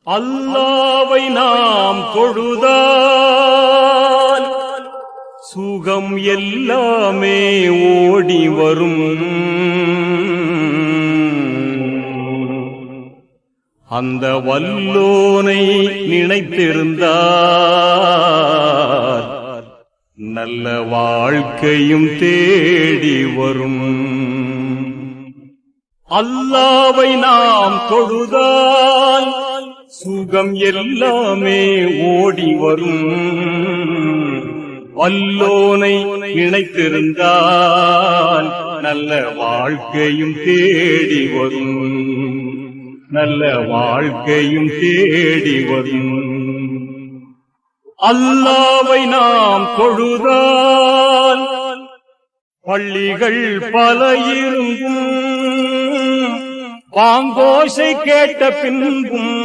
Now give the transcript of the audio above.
அல்லாவை நாம் தொழுதால் சுகம் எல்லாமே ஓடி வரும். அந்த வல்லோனை நினைத்திருந்தால் நல்ல வாழ்க்கையும் தேடி வரும். அல்லாவை நாம் தொழுதால் சுகம் எல்லாமே ஓடி வரும். வல்லோனை நினைத்திருந்தால் நல்ல வாழ்க்கையும் தேடி வரும். நல்ல வாழ்க்கையும் தேடி வரும். அல்லாவை நாம் தொழுதால் பள்ளிகள் பல இருந்தும் பாங்கோசை கேட்ட பின்பும்